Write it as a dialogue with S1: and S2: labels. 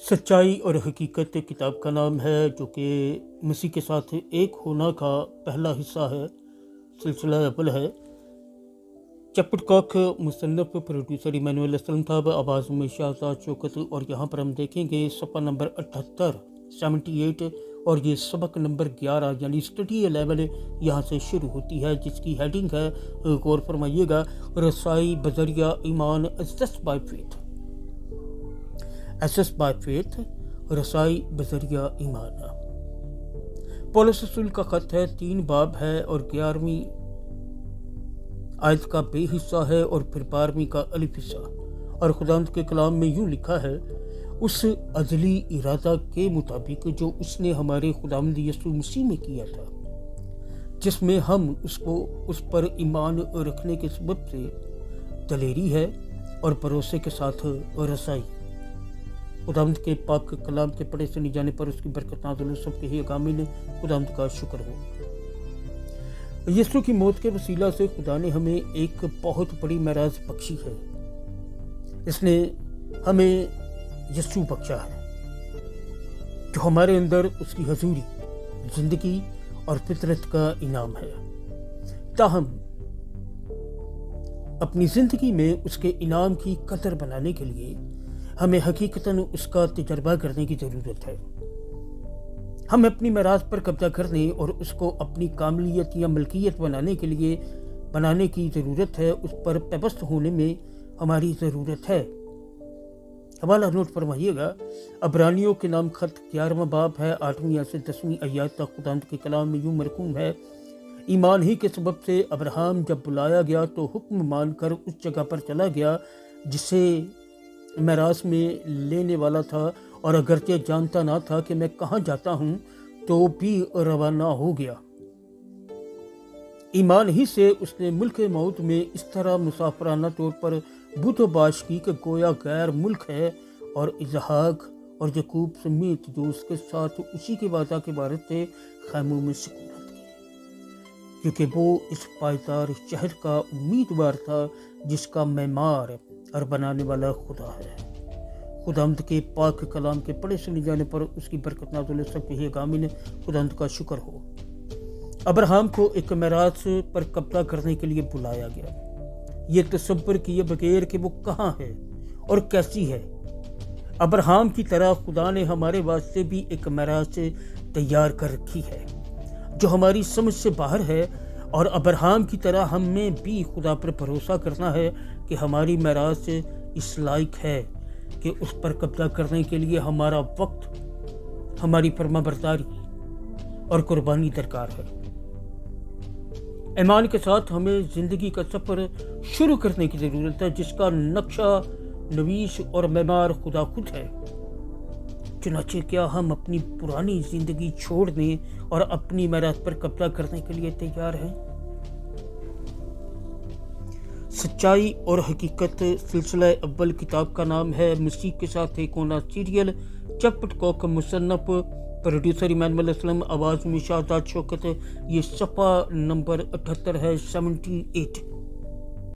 S1: सच्चाई और हकीकत किताब का नाम है, जो कि मसीह के साथ एक होना का पहला हिस्सा है, सिलसिला अव्वल है। चैप्टर कॉक मुसन्नफ, प्रोड्यूसर इमानुएल असलम साहब, आवाज़ में शाहजाद शौकत। और यहाँ पर हम देखेंगे सफ़ा नंबर 78 78 और ये सबक नंबर 11 यानी स्टडी 11 यहाँ से शुरू होती है, जिसकी हेडिंग है, गौर फरमाइएगा, रसाई बजरिया ईमान access by faith. Access by faith, रसाई बजरिया ईमान। पौलुस रसूल का खत है, 3 बाब है और 11वीं आयत का बे हिस्सा है और फिर 12वीं का अलिफ हिस्सा। और खुदावंद के कलाम में यूं लिखा है, उस अज़ली इरादा के मुताबिक जो उसने हमारे खुदावंद यीशु मसीह में किया था, जिसमें हम उसको उस पर ईमान रखने के सबब से दलेरी है और भरोसे के साथ रसाई। खुदावंद के पाक कलाम के पढ़े सुने जाने पर उसकी बरकत नाज़िल सबके ही आमीन। खुदावंद का शुक्र हो। यीशु की मौत के वसीला से खुदा ने हमें एक बहुत बड़ी मेराज बख्शी है। इसने हमें यीशु बख्शा है, जो हमारे अंदर उसकी हजूरी, जिंदगी और फितरत का इनाम है। ताहम अपनी जिंदगी में उसके इनाम की कदर बनाने के लिए हमें हकीकतन उसका तजर्बा करने की ज़रूरत है। हमें अपनी मेराज पर कब्जा करने और उसको अपनी कामलियत या मलकियत बनाने की ज़रूरत है। उस पर पेबस्त होने में हमारी ज़रूरत है। हवाला नोट फरमाइएगा, अबरानियों के नाम खत 11वां बाब है, 8वीं से 10वीं आयत तक खुदावंद के कलाम में यूं मरकूम है, ईमान ही के सबब से अब्राहम जब बुलाया गया तो हुक्म मानकर उस जगह पर चला गया जिसे मेराज में लेने वाला था, और अगरचे जानता ना था कि मैं कहाँ जाता हूँ, तो भी रवाना हो गया। ईमान ही से उसने मुल्क मौत में इस तरह मुसाफराना तौर पर बुतबाश की कि गोया गैर मुल्क है, और इजहाक और यकूब समेत जो उसके साथ उसी के वादा के बारे से खैमों में सुकूनत की, क्योंकि वो इस पायदार शहर का उम्मीदवार था जिसका मेमार और बनाने वाला खुदा है। खुदावंद के पाक कलाम के पढ़े सुने जाने पर उसकी बरकत नाज़िल सबके ही आमीन। खुदावंद का शुक्र हो। अब्राहम को एक मेराज पर कब्जा करने के लिए बुलाया गया, ये तसव्वुर किए बगैर कि वो कहाँ है और कैसी है। अब्राहम की तरह खुदा ने हमारे वास्ते भी एक मेराज तैयार कर रखी है, जो हमारी समझ से बाहर है। और अब्राहम की तरह हमें भी खुदा पर भरोसा करना है कि हमारी मेराज इस लायक है कि उस पर कब्जा करने के लिए हमारा वक्त, हमारी फरमाबरदारी और कुर्बानी दरकार है। ईमान के साथ हमें जिंदगी का सफर शुरू करने की जरूरत है, जिसका नक्शा नवीश और मेमार खुदा खुद है। चुनाचे क्या हम अपनी पुरानी जिंदगी छोड़ दें और अपनी मेराज पर कब्जा करने के लिए तैयार हैं? सच्चाई और हकीकत, सिलसिला अव्वल। किताब का नाम है मसीह के साथ एक होना सीरियल। चैप्टर कॉक मुसन्नफ, प्रोड्यूसर इमानुएल असलम, आवाज़ में शाहजाद शौकत। ये सफ़ा नंबर 78 है, 78।